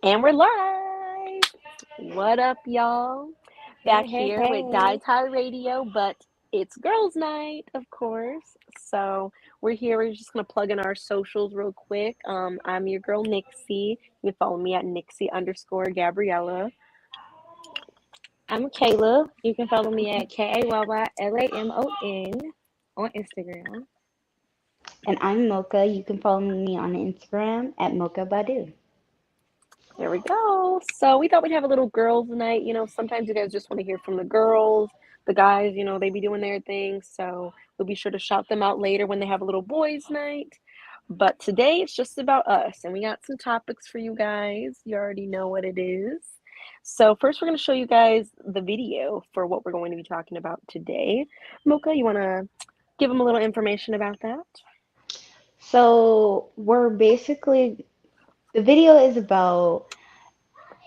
And we're live. What up, y'all? Hey, Back hey, here with hey. Dyetie Radio, but it's girls' night, of course. So we're here. We're just gonna plug in our socials real quick. I'm your girl Nixie. You can follow me at Nixie underscore Gabriella. I'm Kayla. You can follow me at KAYYLAMON on Instagram. And I'm Mocha. You can follow me on Instagram at Mocha Badu. There we go. So we thought we'd have a little girls' night. Sometimes you guys just want to hear from the girls. The guys, they be doing their thing. So we'll be sure to shout them out later when they have a little boys' night. But today it's just about us. And we got some topics for you guys. You already know what it is. So first we're going to show you guys the video for what we're going to be talking about today. Mocha, you want to give them a little information about that? So the video is about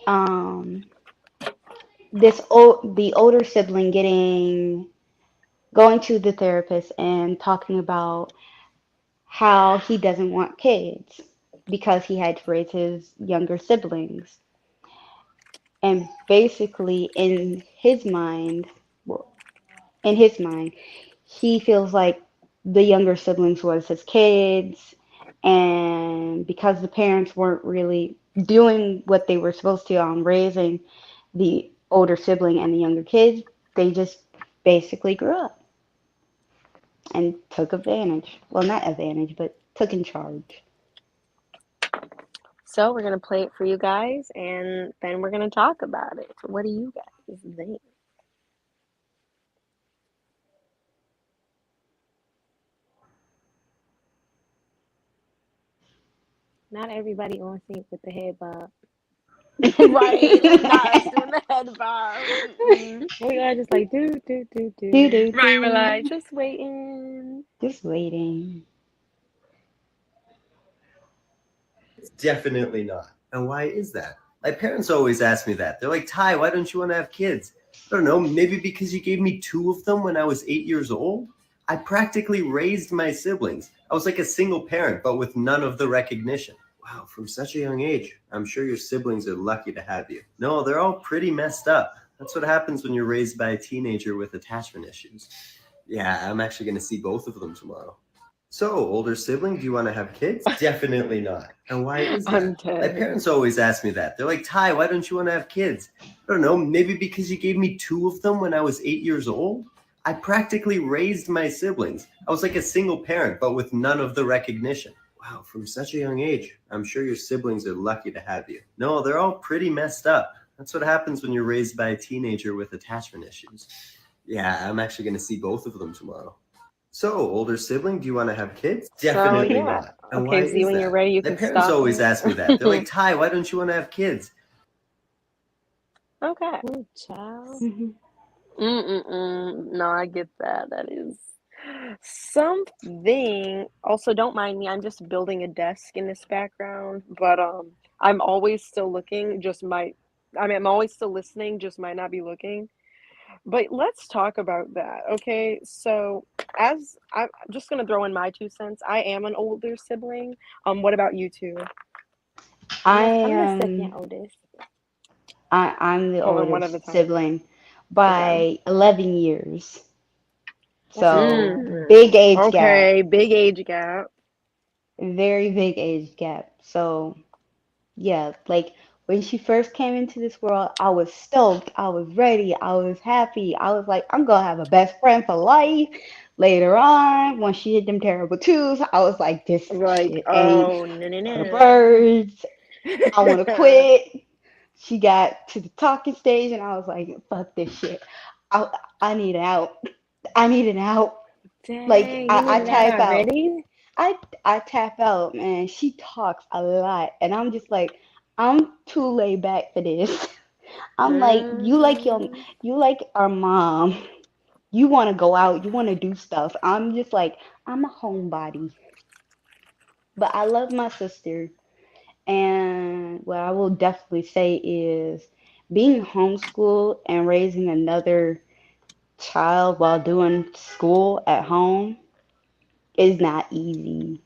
um the older sibling going to the therapist and talking about how he doesn't want kids because he had to raise his younger siblings. And basically well, in his mind, he feels like the younger siblings was his kids, and because the parents weren't really doing what they were supposed to on raising the older sibling and the younger kids, they just basically grew up and took advantage. Well, not advantage, but took in charge. So we're gonna play it for you guys, and then we're gonna talk about it. What do you guys think? Not everybody on sync with the head bob. Right, not us doing the head bob. We are just like do do do Do do. do Right, we're like do. just waiting. Just waiting. Definitely not. And why is that? My parents always ask me that. They're like, Ty, why don't you want to have kids? I don't know, maybe because you gave me two of them when I was 8 years old? I practically raised my siblings. I was like a single parent, but with none of the recognition. Wow, from such a young age. I'm sure your siblings are lucky to have you. No, they're all pretty messed up. That's what happens when you're raised by a teenager with attachment issues. Yeah, I'm actually going to see both of them tomorrow. So, older sibling, do you want to have kids? Definitely not. And why is I'm that? My dead. parents always ask me that. They're like, Ty, why don't you want to have kids? I don't know, maybe because you gave me two of them when I was 8 years old? I practically raised my siblings. I was like a single parent, but with none of the recognition. Wow, from such a young age. I'm sure your siblings are lucky to have you. No, they're all pretty messed up. That's what happens when you're raised by a teenager with attachment issues. Yeah, I'm actually going to see both of them tomorrow. So, older sibling, do you want to have kids? So Definitely yeah. not. And why Okay, Z, is when you're that? ready, you My can parents stop always it. ask me that. They're like, Ty, why don't you want to have kids? Okay. Ooh, child. Mhm. No, I get that. That is something. Also, don't mind me. I'm just building a desk in this background, but I'm always still looking. I'm always still listening. Just might not be looking. But let's talk about that. Okay, so as I'm just gonna throw in my 2 cents. I am an older sibling. What about you two? I I'm the second am oldest. I'm the Hold on, one at a oldest time. sibling Okay. by 11 years. That's a So lot. big Mm, age gap, okay, big age gap. very big age gap. So yeah, like when she first came into this world, I was stoked, I was ready, I was happy. I was like, I'm gonna have a best friend for life. Later on, when she hit them terrible twos, I was like, this Like, shit ain't oh no no for the no. birds. I want to quit. She got to the talking stage, and I was like, fuck this shit. I, I need out. I need an out. Like Dang, you I needed that type out. already? I I tap out, man. She talks a lot, and I'm just like, I'm too laid back for this. I'm like, Hmm. you like our mom. You want to go out, you want to do stuff. I'm just like, I'm a homebody, but I love my sister. And what I will definitely say is being homeschooled and raising another child while doing school at home is not easy.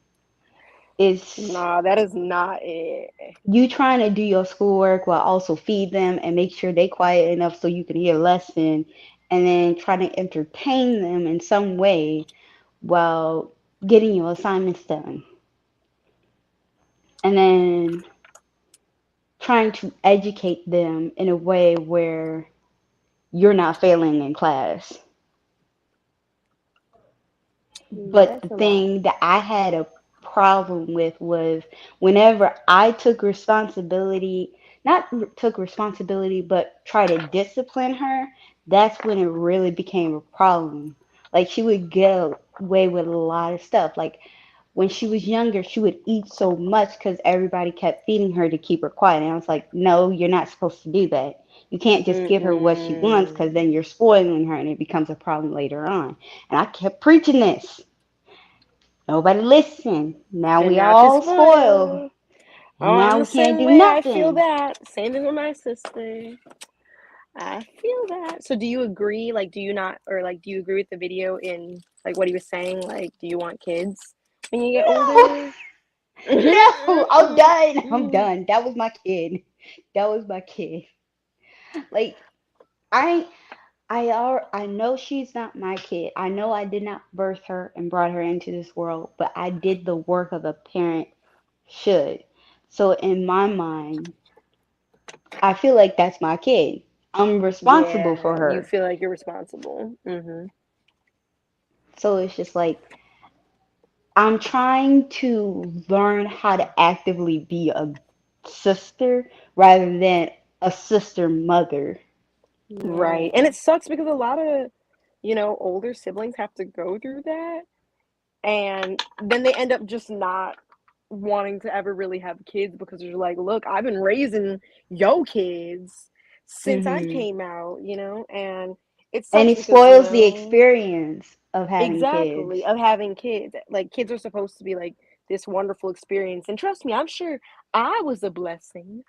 It's Nah, that is not it. you trying to do your schoolwork while also feed them and make sure they quiet enough so you can hear a lesson, and then try to entertain them in some way while getting your assignments done. And then trying to educate them in a way where you're not failing in class. Yeah, But the it's a lot. thing that I had a problem with was whenever I took responsibility, not took responsibility, but try to discipline her, that's when it really became a problem. Like she would get away with a lot of stuff. Like when she was younger, she would eat so much because everybody kept feeding her to keep her quiet. And I was like, no, you're not supposed to do that. You can't just give her what she wants Mm-mm. because then you're spoiling her and it becomes a problem later on. And I kept preaching this. Nobody listened. Now And we now she's all spoiled. spoiled. Oh, I'm Now the we can't same do way. I feel nothing. that. Same thing with my sister. I feel that. So do you agree? Like, do you not, or like, do you agree with the video in like what he was saying? Like, do you want kids when you get No, older? no, I'm done. I'm done. That was my kid. That was my kid. Like I I know she's not my kid. I know I did not birth her and brought her into this world, but I did the work of a parent should. So in my mind, I feel like that's my kid. I'm responsible for Yeah, you her. feel like you're responsible. So it's just like I'm trying to learn how to actively be a sister rather than a sister mother. Right. And Yeah. it sucks because a lot of, older siblings have to go through that. And then they end up just not wanting to ever really have kids because they're like, look, I've been raising yo kids since I Hmm. came out, and it And sucks it because, spoils the experience of having exactly, kids. of having kids. Like, kids are supposed to be like this wonderful experience. And trust me, I'm sure I was a blessing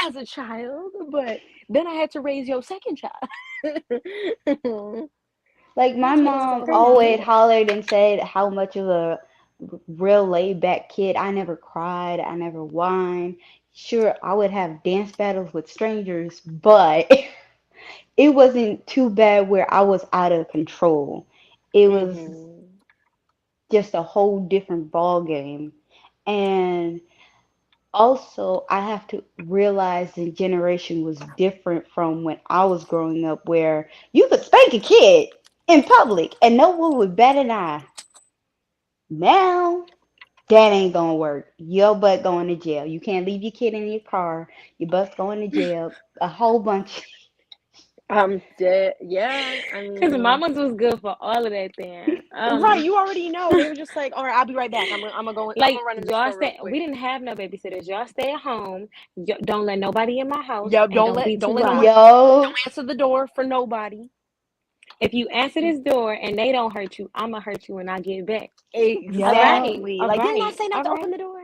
as a child, but then I had to raise your second child. Like my That's what's mom going always on. hollered and said how much of a real laid back kid. I never cried, I never whined. Sure, I would have dance battles with strangers, but it wasn't too bad where I was out of control. It was Hmm. just a whole different ball game. And also, I have to realize the generation was different from when I was growing up, where you could spank a kid in public and no one would bat an eye. Now, that ain't gonna work. Your butt going to jail. You can't leave your kid in your car. Your butt's going to jail. A whole bunch. I'm dead. Yeah, I Cause mean, mamas was good for all of that then. right. You already know. They were just like, all right, I'll be right back. I'm Like gonna run in the y'all store real stay. We quick. didn't have no babysitters. Y'all stay at home. Don't let nobody in my house, Yeah, and don't don't be let too don't let no one loud. Yo, answer the door for nobody. If you answer this door and they don't hurt you, I'ma hurt you when I get back. All right, yo. exactly. all Like, didn't I right, say not all to open right, the door?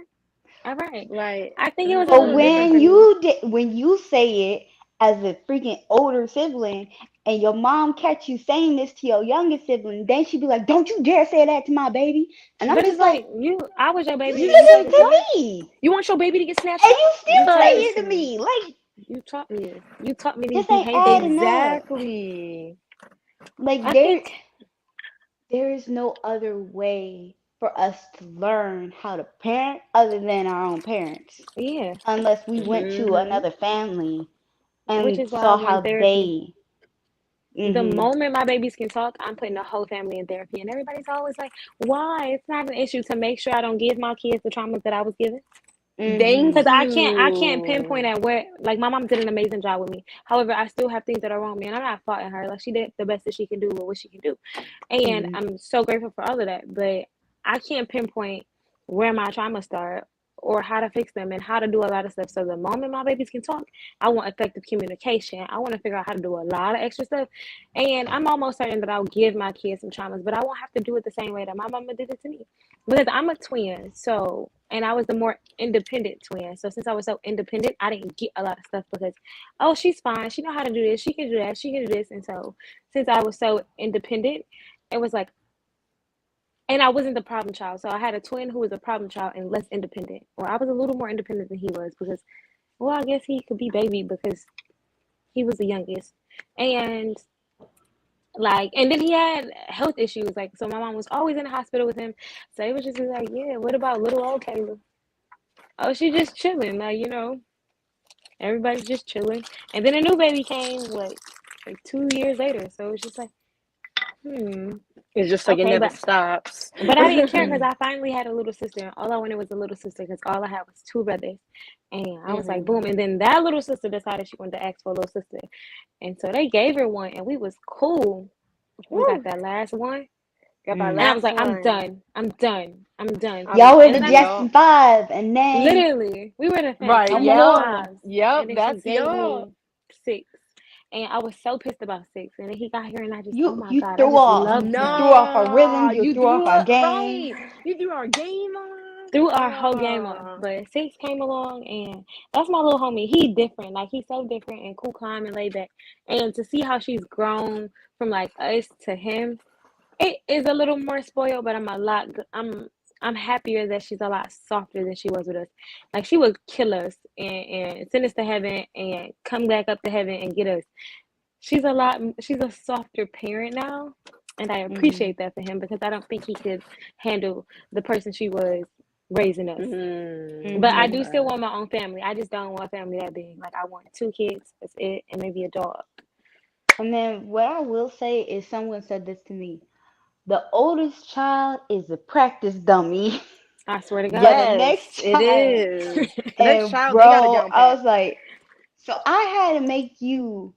all right. Like, I think it was a But little different when for mm-mm. me. when you say it as a freaking older sibling and your mom catch you saying this to your younger sibling, then she'd be like, "Don't you dare say that to my baby." And I'm But it's just like, like I was your "You baby You and you did said it the same. to me, you want your baby to get and snatched you up? You still taught say me. it to Listen, me." Like You taught me this. You taught me these this ain't behaviors. adding up. exactly. Like I think, there is no other way for us to learn how to parent other than our own parents, yeah. unless we went to Hmm. another family Which and is why I saw want how therapy. they. The Mhm. moment my babies can talk, I'm putting the whole family in therapy. And everybody's always like, why? It's not an issue to make sure I don't give my kids the traumas that I was given. Thank Mhm. Because I can't you. pinpoint at where, like, my mom did an amazing job with me. However, I still have things that are wrong, man. I'm not faulting her. Like, she did the best that she can do with what she can do. And Mhm. I'm so grateful for all of that. But I can't pinpoint where my trauma start or how to fix them and how to do a lot of stuff. So the moment my babies can talk, I want effective communication. I want to figure out how to do a lot of extra stuff. And I'm almost certain that I'll give my kids some traumas, but I won't have to do it the same way that my mama did it to me. Because I'm a twin. So, and I was the more independent twin. So since I was so independent, I didn't get a lot of stuff because, oh, she's fine. She know how to do this. She can do that. She can do this. And so since I was so independent, it was like And I wasn't the problem child. So I had a twin who was a problem child and less independent. Or I was a little more independent than he was because, well, I guess he could be baby because he was the youngest. And like, and then he had health issues. Like, so my mom was always in the hospital with him. So it was just like, yeah, what about little old Kayla? Oh, she just chilling. Like, everybody's just chilling. And then a new baby came, what, like 2 years later. So it was just like, hmm. It's just like it Okay, never but stops. I didn't care because I finally had a little sister. And all I wanted was a little sister because all I had was two brothers. And I was like, Mhm. boom. And then that little sister decided she wanted to ask for a little sister. And so they gave her one, and we was cool. We got Woo! that last one. Got my And I was last like, I'm one. done. I'm done. I'm done. Y'all were And the then Yup. Jackson 5, and then literally, we were the Right. come on fantastic over. fives. Yep. And then she That's gave y'all. me six. And I was so pissed about six. And then he got here, and I just, oh You my you God, I threw just off. loved You him. threw off our Nah, rhythm. You you threw off threw our it game. right. You threw our game off. Through our whole game off. Ah. But six came along, and that's my little homie. He different. Like, he's so different and cool, calm, and laid back. And to see how she's grown from like us to him, it is a little more spoiled, but I'm happier that she's a lot softer than she was with us. Like, she would kill us and send us to heaven and come back up to heaven and get us. She's a softer parent now, and I Hmm. appreciate that for him because I don't think he could handle the person she was raising us. But I Mm. do Hmm. still Okay. want my own family. I just don't want a family that big. Like, I want two kids, that's it, and maybe a dog. And then what I will say is someone said this to me. The oldest child is a practice dummy I swear to for God. the Yes, next it child. is. The next And child, they got it bro, down I pat. was like, so I had to make you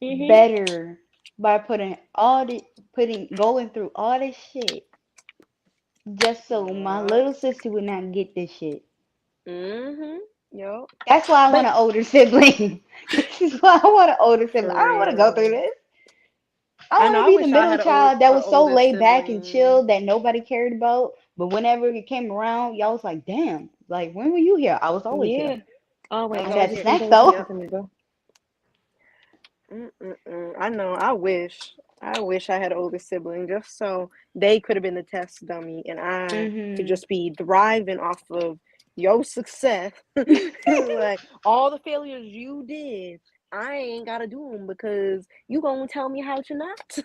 Mhm. better by going through all this shit just so my Yup. little sister would not get this shit. Mhm. Yup. That's why I want But an older sibling. This is why I want an older sibling. For I don't want to go through real. this. I I want know. to I be the wish I middle had child that a was so older laid back and sibling. chill that nobody cared about. But whenever it came around, y'all was like, damn, like, when were you here? I was always here. yeah, I was always. I That always had just here. snacks always though. happened to me, bro. Mm-mm-mm. I know. I wish. I wish I had an older sibling just so they could have been the test dummy and I could Hmm. just be thriving off of your success. Like all the failures you did, I ain't gotta do them because you gonna tell me how to not,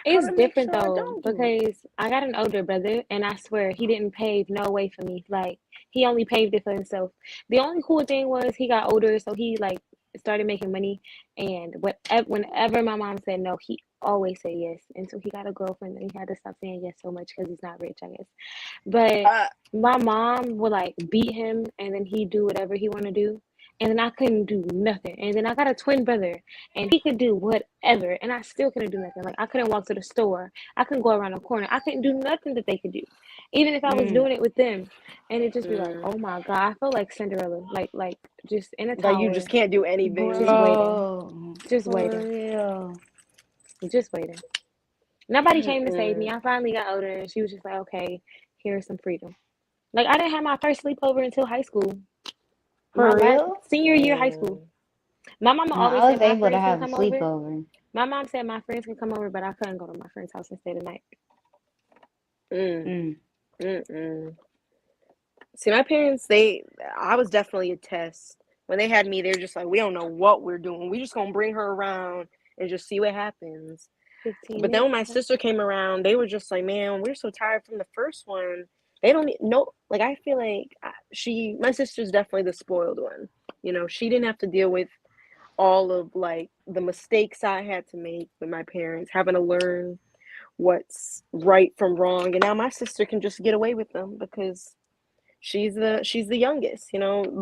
how It's to make different sure I though don't do it. because I got an older brother, and I swear he didn't pave no way for me. Like, he only paved it for himself. The only cool thing was he got older, so he like started making money. And whenever my mom said no, he always said yes. Until he got a girlfriend, and he had to stop saying yes so much because he's not rich, I guess. But Uh, my mom would like beat him, and then he'd do whatever he want to do. And then I couldn't do nothing. And then I got a twin brother, and he could do whatever, and I still couldn't do nothing. Like, I couldn't walk to the store. I couldn't go around the corner. I couldn't do nothing that they could do, even if I was Mm. doing it with them. And it just be like, mm, oh my God, I felt like Cinderella, like just in a like you just tower, can't do just anything. waiting, Bro, just for waiting, real. just waiting. Nobody came to save me. Mm-mm. I finally got older, and she was just like, okay, here's some freedom. Like, I didn't have my first sleepover until high school. My For last real? senior year of high school. Dang. My mama No, always I said was my able to friends can have a come over. sleepover. My mom said my friends can come over, but I couldn't go to my friend's house and stay the night. Mm, Mm. mm-mm. See, my parents, I was definitely a test. When they had me, they were just like, we don't know what we're doing. We just gonna bring her around and just see what happens. 15 But then when minutes. my sister came around, they were just like, man, we're so tired from the first one. They don't know. Like, I feel like my sister's definitely the spoiled one. She didn't have to deal with all of like the mistakes I had to make with my parents, having to learn what's right from wrong. And now my sister can just get away with them because she's the youngest.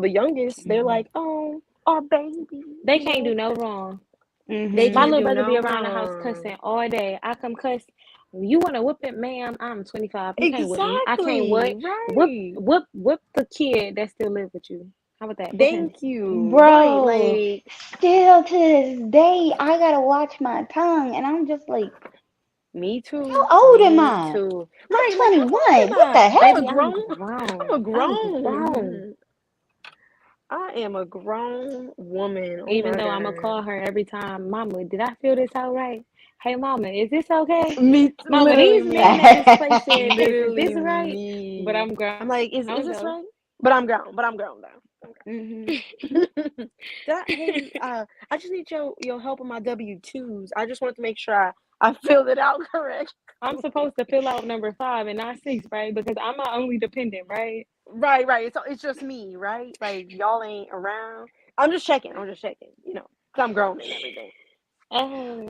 The youngest, they're Hmm. like, oh, our baby, They can't do no wrong. they My Hmm. can't little do brother be no around the house wrong. cussing all day. I come cuss. You want to whip it, ma'am? I'm 25. You can't whip me. I can't Exactly what? Whip, right. whip, whip the kid that still live with you. How about that? Whip him. Thank you. Right, Bro, like still to this day, I gotta watch my tongue, and I'm just like, me too. how old am Me I? too. I'm Right, like how old 21. am What I? the I'm a heck? Baby, I'm grown. I'm a grown. I'm grown. grown. I am a grown woman. Oh Even my though I'm gonna god. call her every time, Mama, did I feel this out right? Hey, Mama, is this okay? Me, Mama, literally these men me. at this place said this. Is Literally this right? But me. I'm I'm grown like, though. is this right? But I'm grown. But I'm grown though. hmm Hey, I just need your help on my W-2s. I just wanted to make sure I filled it out correct. I'm supposed to fill out number 5 and not 6, right? Because I'm my only dependent, right? Right. It's just me, right? Like y'all ain't around. I'm just checking. I'm just checking. Cause I'm grown and everything. Oh,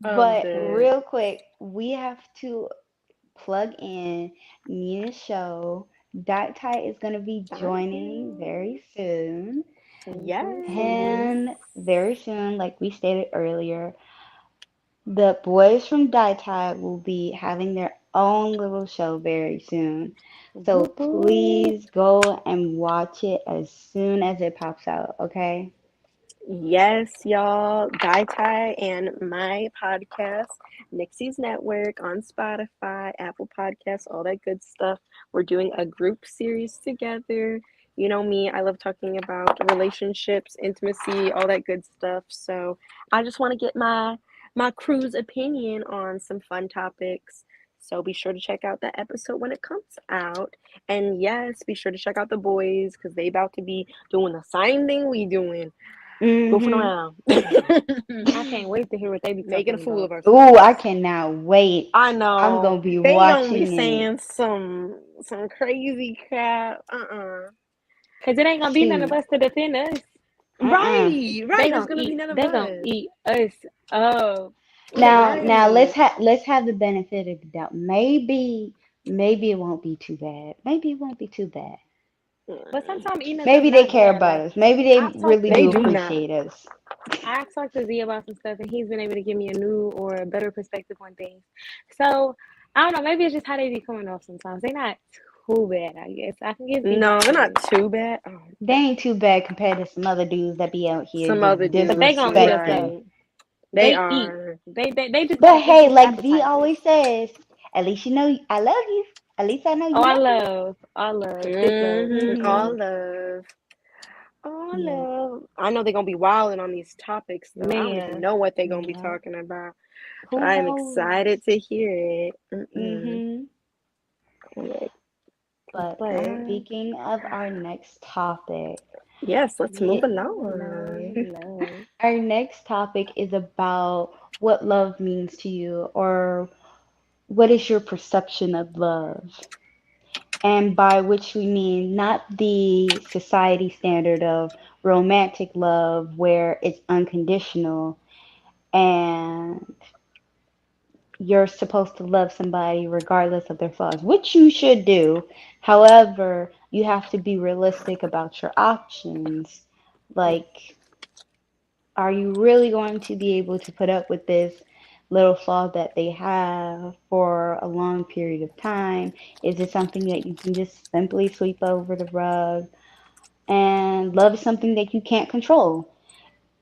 I'm But dead. real quick, we have to plug in Nina's show. Dyetie is going to be joining very Diamonds. soon. Yes. And very soon, like we stated earlier, the boys from Dyetie will be having their own little show very soon. So Whoop whoop. please go and watch it as soon as it pops out, okay? Yes, y'all. Dietie and my podcast, Nixie's Network on Spotify, Apple Podcasts, all that good stuff. We're doing a group series together. You know me, I love talking about relationships, intimacy, all that good stuff. So I just want to get my crew's opinion on some fun topics. So be sure to check out that episode when it comes out. And yes, be sure to check out the boys because they about to be doing the same thing we doing, goofing Mm-hmm. around, I can't wait to hear what they be making a talking fool about. of Ooh, I ourselves. cannot wait. I I'm know gonna be they gonna be watching it. saying some crazy crap. Cause it ain't gonna be none of Shoot. us to defend us. Uh-uh. Right. There's gonna be none of They gonna us. eat us up. Now Right. let's have the benefit of the doubt. Maybe it won't be too bad. Maybe it won't be too bad. But sometimes eating us up Maybe they not care bad. about Like us. Maybe they I've talked really They do to do not. appreciate us. I've talked to Z about some stuff, and he's been able to give me a new or a better perspective on things. So I don't know. Maybe it's just how they be coming off sometimes. They're not too bad, I guess. I can give Z No, that they're not credit. too bad. Oh, They ain't too bad compared to some other dudes that be out here some just other But dudes, they gonna eat us disrespecting. up. right? They They eat. are. They just But got hey, increased like Z appetites. always says, at least you know I love you. At least I know Oh, you love me. I love, big love, big love. Hmm All love. All Yeah. love. I know they're gonna be wilding on these topics though. I don't even Man, know what they're gonna be Yeah. talking about, but Who I am knows? excited to hear it. Hmm Like, But but speaking of our next topic, yes, let's move yeah, along. love. our next topic is about what love means to you, or what is your perception of love? And by which we mean not the society standard of romantic love where it's unconditional and you're supposed to love somebody regardless of their flaws, which you should do. However, you have to be realistic about your options. Like, are you really going to be able to put up with this little flaw that they have for a long period of time? Is it something that you can just simply sweep over the rug? And love is something that you can't control.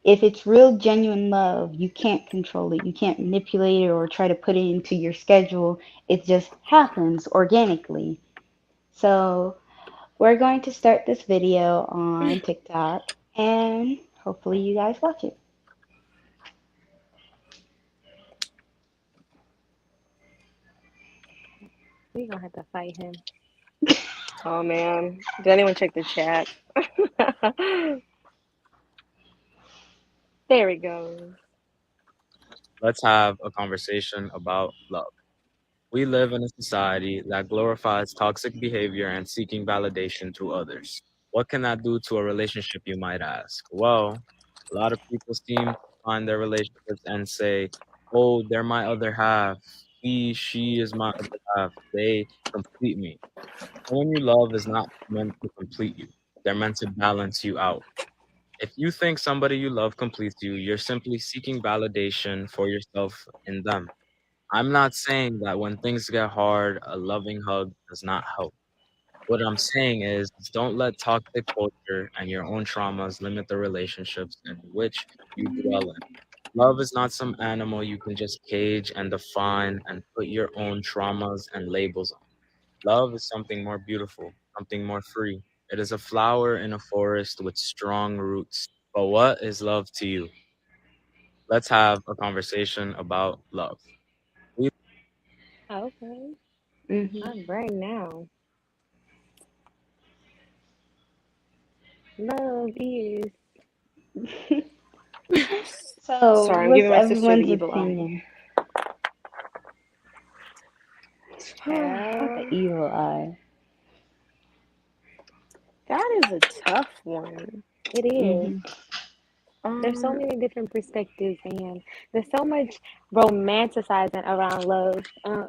If it's real, genuine love, you can't control it. You can't manipulate it or try to put it into your schedule. It just happens organically. So, we're going to start this video on TikTok and hopefully you guys watch it. We gonna have to fight him. Oh man, did anyone check the chat? There we go. Let's have a conversation about love. We live in a society that glorifies toxic behavior and seeking validation through others. What can that do to a relationship, you might ask? Well, a lot of people seem to find their relationships and say, oh, they're my other half. She is my other half. They complete me. Someone you love is not meant to complete you, they're meant to balance you out. If you think somebody you love completes you, you're simply seeking validation for yourself in them. I'm not saying that when things get hard, a loving hug does not help. What I'm saying is don't let toxic culture and your own traumas limit the relationships in which you dwell in. Love is not some animal you can just cage and define and put your own traumas and labels on. Love is something more beautiful, something more free. It is a flower in a forest with strong roots. But what is love to you? Let's have a conversation about love. We Okay. Hmm. All right now. Love is. So, Sorry, I'm what's giving my sister the everyone's evil eye. opinion? Not the Child. evil eye. That is a tough one. It is. Hmm. There's so Um, many different perspectives, and there's so much romanticizing around love. I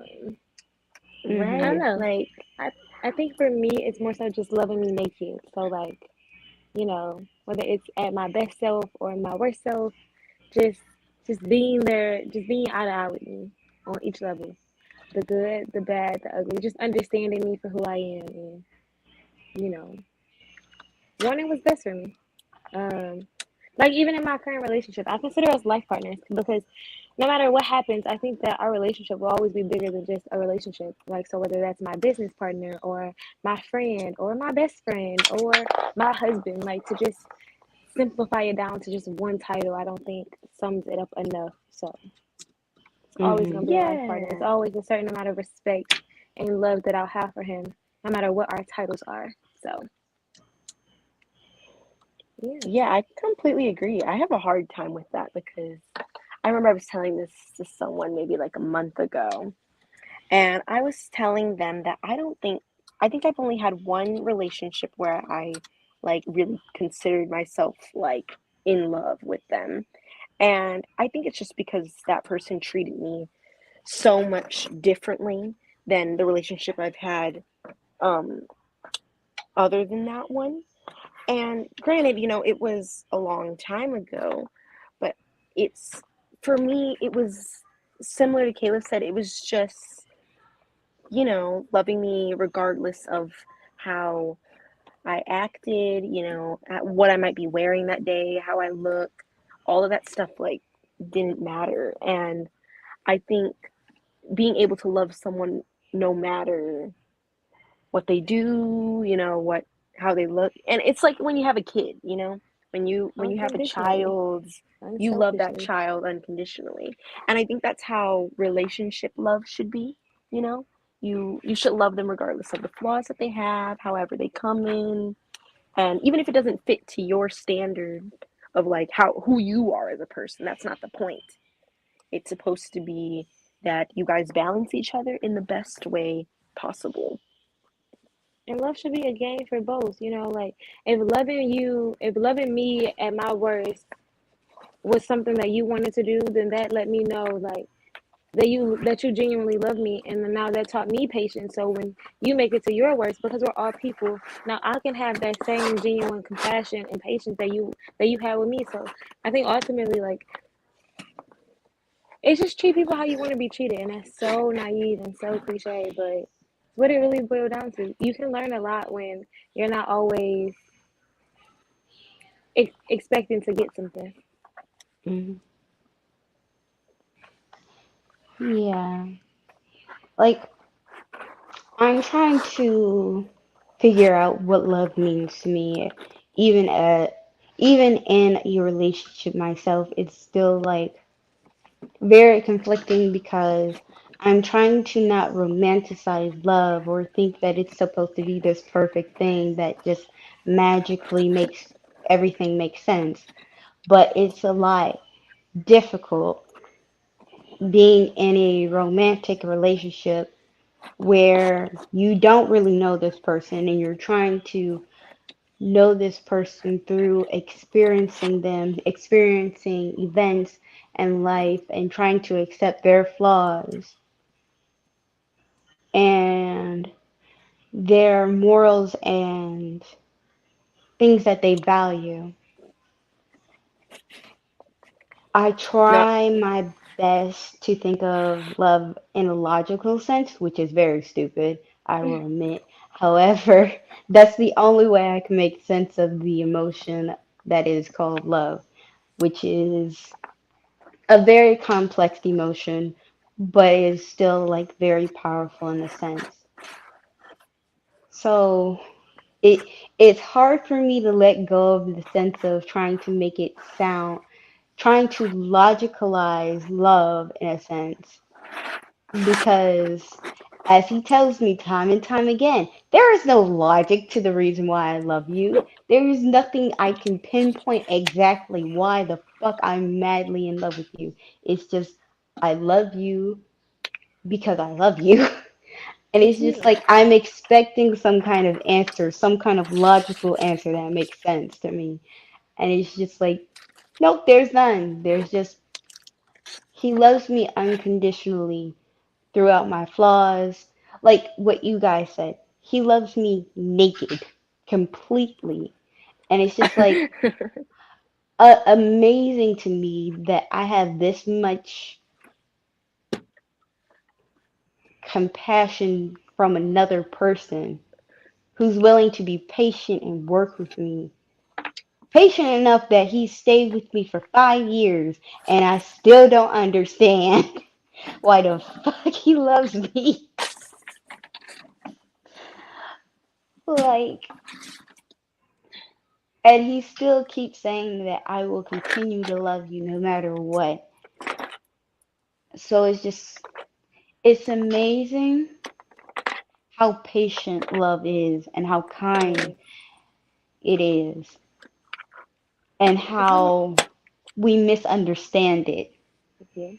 Hmm. don't right? know. Like, I I think for me, it's more so just loving me naked. So like, whether it's at my best self or my worst self, just just being there, just being eye to eye with me on each level, the good, the bad, the ugly, just understanding me for who I am, and you know, wanting what's best for me. Um, like even in my current relationship, I consider us life partners because no matter what happens, I think that our relationship will always be bigger than just a relationship. Like so, whether that's my business partner or my friend or my best friend or my husband, like to just simplify it down to just one title, I don't think sums it up enough. So it's always Hmm. gonna be a life partner. It's yeah. always a certain amount of respect and love that I'll have for him, no matter what our titles are. So yeah. Yeah, I completely agree. I have a hard time with that because I remember I was telling this to someone maybe like a month ago, and I was telling them that I think I've only had one relationship where I like really considered myself like in love with them. And I think it's just because that person treated me so much differently than the relationship I've had um other than that one. And granted, it was a long time ago, but it's for me, it was similar to Caleb said, it was just, loving me regardless of how I acted, at what I might be wearing that day, how I look, all of that stuff like didn't matter. And I think being able to love someone no matter what they do, how they look. And it's like when you have a kid, when you have a Unconditionally, child, you love that unselfishly. child unconditionally. And I think that's how relationship love should be, you know? You should love them regardless of the flaws that they have, however they come in, and even if it doesn't fit to your standard of like how who you are as a person, that's not the point. It's supposed to be that you guys balance each other in the best way possible. And love should be a game for both, like if loving me at my worst was something that you wanted to do, then that let me know like that you genuinely love me, and then now that taught me patience. So when you make it to your worst, because we're all people, now I can have that same genuine compassion and patience that you had with me. So I think ultimately like it's just treat people how you want to be treated, and that's so naive and so cliche, but it's what it really boiled down to. You can learn a lot when you're not always expecting to get something. Hmm. Yeah. Like, I'm trying to figure out what love means to me, even even in a relationship myself. It's still like very conflicting because I'm trying to not romanticize love or think that it's supposed to be this perfect thing that just magically makes everything make sense. But it's a lot difficult being in a romantic relationship where you don't really know this person and you're trying to know this person through experiencing them, experiencing events and life, and trying to accept their flaws and their morals and things that they value. I No, try my best to think of love in a logical sense, which is very stupid, I will admit. However, that's the only way I can make sense of the emotion that is called love, which is a very complex emotion, but is still like very powerful in a sense. So it it's hard for me to let go of the sense of trying to make it sound, trying to logicalize love in a sense, because as he tells me time and time again, there is no logic to the reason why I love you. There is nothing I can pinpoint exactly why the fuck I'm madly in love with you. It's just I love you because I love you. And It's it's just you. like I'm expecting some kind of answer, some kind of logical answer that makes sense to me. And it's just like, nope, there's none. There's just, he loves me unconditionally throughout my flaws. Like what you guys said, he loves me naked, completely. And it's just like amazing to me that I have this much compassion from another person who's willing to be patient and work with me. Patient enough that he stayed with me for 5 years and I still don't understand why the fuck he loves me. Like, and he still keeps saying that I will continue to love you no matter what. So it's just, it's amazing how patient love is and how kind Yes. it is and Yeah. how we misunderstand it. Yeah.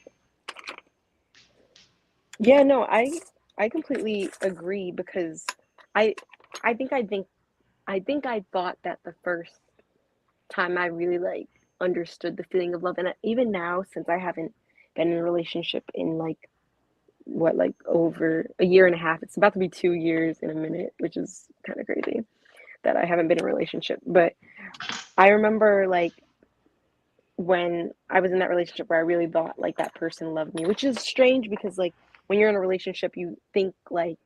Yeah, no, I completely agree because I I think I think I think I thought that the first time I really like understood the feeling of love, and even now since I haven't been in a relationship in like what, like over a year and a half. It's about to be 2 years in a minute, which is kind of crazy that I haven't been in a relationship. But I remember like when I was in that relationship where I really thought like that person loved me, which is strange because like when you're in a relationship, you think like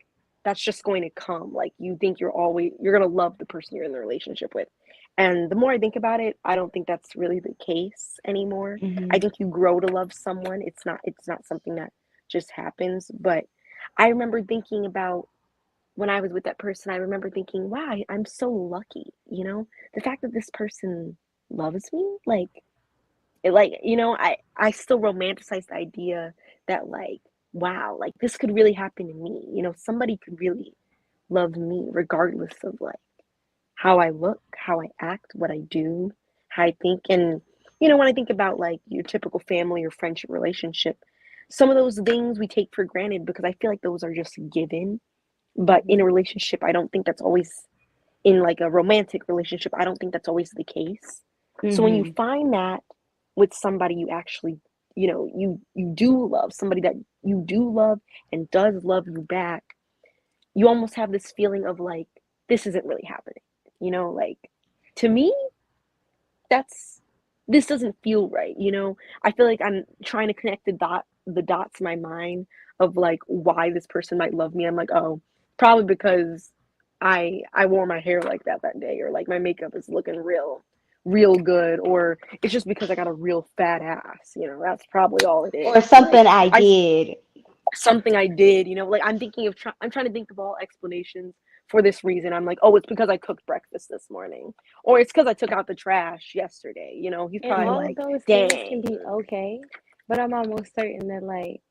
that's just going to come. Like you think you're gonna love the person you're in the relationship with. And the more I think about it, I don't think that's really the case anymore. I Hmm. think you grow to love someone. It's not something that just happens. But I remember thinking about when I was with that person, I remember thinking, wow, I'm so lucky, the fact that this person loves me, I still romanticize the idea that like, wow, like this could really happen to me. Somebody could really love me regardless of like how I look, how I act, what I do, how I think. And when I think about like your typical family or friendship relationship, some of those things we take for granted because I feel like those are just given. But in a relationship, I don't think that's always in like a romantic relationship, I don't think that's always the case. So when you Hmm. find that with somebody you actually, you do love, somebody that you do love and does love you back, you almost have this feeling of like this isn't really happening. Like to me, that's this doesn't feel right. I feel like I'm trying to connect the dots in my mind of like why this person might love me. I'm like, oh, probably because I wore my hair like that day, or like my makeup is looking real good, or it's just because I got a real fat ass. That's probably all it Or is. Like something I I did. something I did, like I'm trying to think of all explanations for this reason. I'm like, oh, it's because I cooked breakfast this morning, or it's because I took out the trash yesterday. He's And probably all of Hmm. like, those things can dang, be okay, but I'm almost certain that like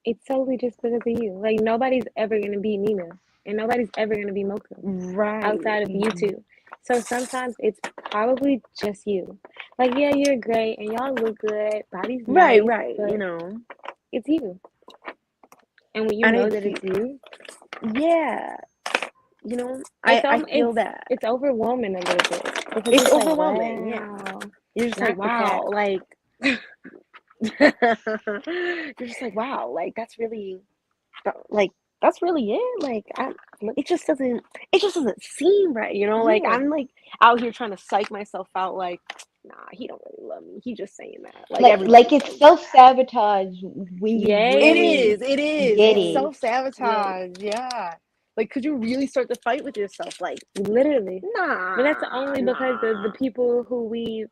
it's totally just because of you. Like nobody's ever gonna be Nina, and nobody's ever gonna be Mocha right, outside of you Hmm. two. So sometimes it's probably just you. Like yeah, you're great and y'all look good, body's right, nice, right. but it's you. And when you And know I that feel, it's you, yeah, it's I feel it's that it's overwhelming a little bit because it's it's like overwhelming. Yeah, wow, you're just like, not the cat. wow, like you're just like, wow, like like that's really it. Like it just doesn't seem right. Like Yeah, I'm like out here trying to psych myself out. Like, nah, he don't really love me. He just saying that. Like Like everybody it's says that. self-sabotage when you It yay, really is. It is. get It's yay, it. self yes, sabotage. Yeah. Like, could you really start to fight with yourself? Like, literally. But that's nah, only because of the nah. people who we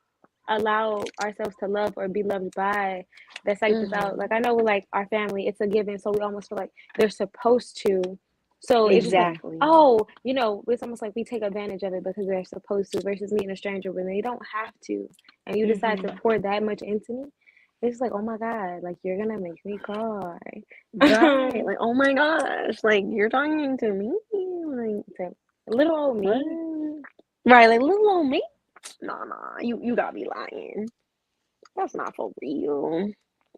allow ourselves to love or be loved by that psych us out. Hmm. Like I know with like our family, it's a given, so we almost feel like they're supposed to So it's just like, Exactly. oh, it's almost like we take advantage of it because they're supposed to versus meeting a stranger when they don't have to. And you decide to Mhm. pour that much into me. It's like, oh my God, like you're gonna make me cry. Right. Like, oh my gosh, like you're talking to me? Like, So, little old what? me. Right, like little old me? Nah, you gotta be lying. That's not for real.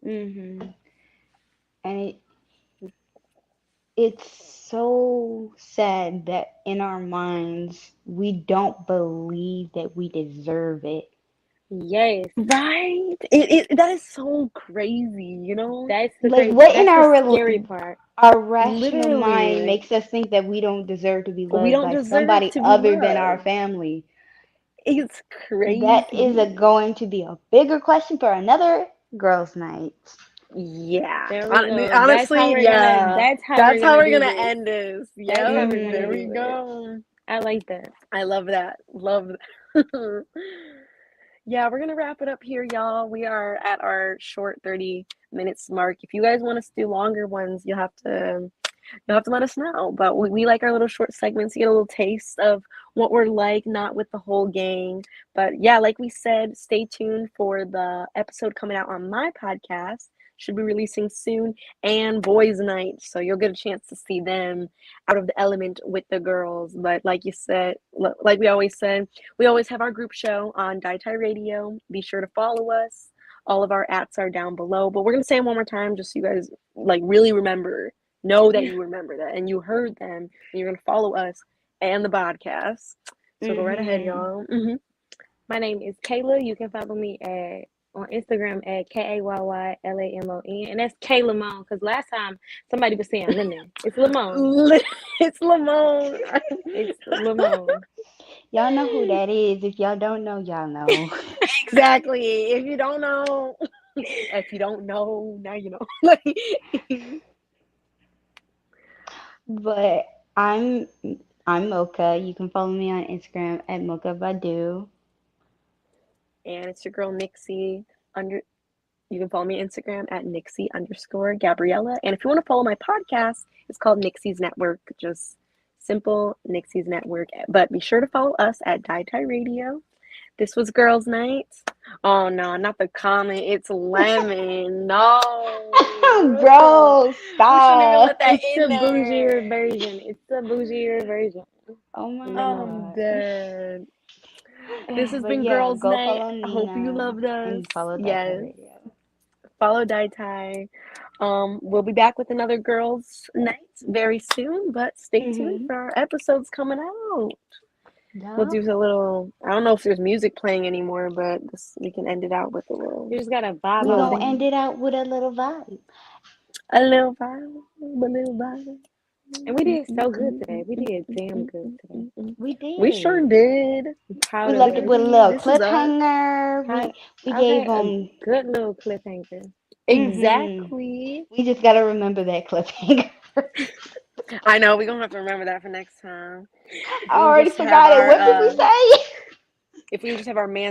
Mhm. And it's so sad that in our minds we don't believe that we deserve it. Yes. Right? It that is so crazy, you know? That's the Like crazy. what in That's the scary part. our rational mind Literally, makes us think that we don't deserve to be we loved don't by deserve somebody to be other than our loved. family. It's That is crazy. going to be a bigger question for another girls' night. Yeah. There we go. That's how Honestly, we're gonna. yeah. That's how we're That's how gonna we're do gonna this. end this. That's how Yep. we're gonna There Mhm. we do it. go. I like that. I love that. Love that. Yeah, we're gonna wrap it up here, y'all. We are at our short 30 minutes mark. If you guys want us to do longer ones, you'll have to let us know. But we like our little short segments to get a little taste of what we're like, not with the whole gang. But yeah, like we said, stay tuned for the episode coming out on my podcast. Should be releasing soon, and boys' night. So you'll get a chance to see them out of the element with the girls. But like you said, like we always said, we always have our group show on Dyetie Radio. Be sure to follow us. All of our ats are down below. But we're gonna say them one more time just so you guys like really know that you remember that and you heard them and you're going to follow us and the podcast. So go right ahead, Mhm. y'all. My name is Kayla. You can follow me on Instagram at KAYYLAMON, and that's Kayla because last time somebody was saying lemon. It's Lamon. It's Lamone. It's Lamon. Y'all know who that is. If y'all don't know, y'all know. Exactly. If you don't know, now you know. Like, But I'm Mocha. You can follow me on Instagram at Mocha Badu. and it's your girl Nixie under You can follow me on Instagram at Nixie_Gabriella. And if you want to follow my podcast, it's called Nixie's Network. Just simple Nixie's Network. But be sure to follow us at Dietie Radio. This was Girls Night. Oh no, not the comment. It's lemon. No. Bro, We shouldn't even stop. let that It's in the there. bougier version. It's the bougier version. Oh my Oh, Lemon. I'm god. dead. This has But been yeah, Girls go Night. follow I hope you Nina loved us. and follow Dieter Yes. Radio. Follow Dietie. We'll be back with another girls' night very soon, but stay tuned Mhm. for our episodes coming out. We'll Yup. do a little. I don't know if there's music playing anymore, but we can end it out with a little, You just gotta vibe We little off gonna it. end ding, it out with a little vibe. a little vibe, a little vibe. And we did so good today. We did damn good today. We We sure did. did. I'm We proud of left it us. with a little This is us. cliffhanger. Proud, We gave okay, a them. good little cliffhanger. Exactly. We just gotta remember that cliffhanger. I know we're gonna have to remember that for next time. If I we can already just have forgot it. our What did we say? if we can just have our man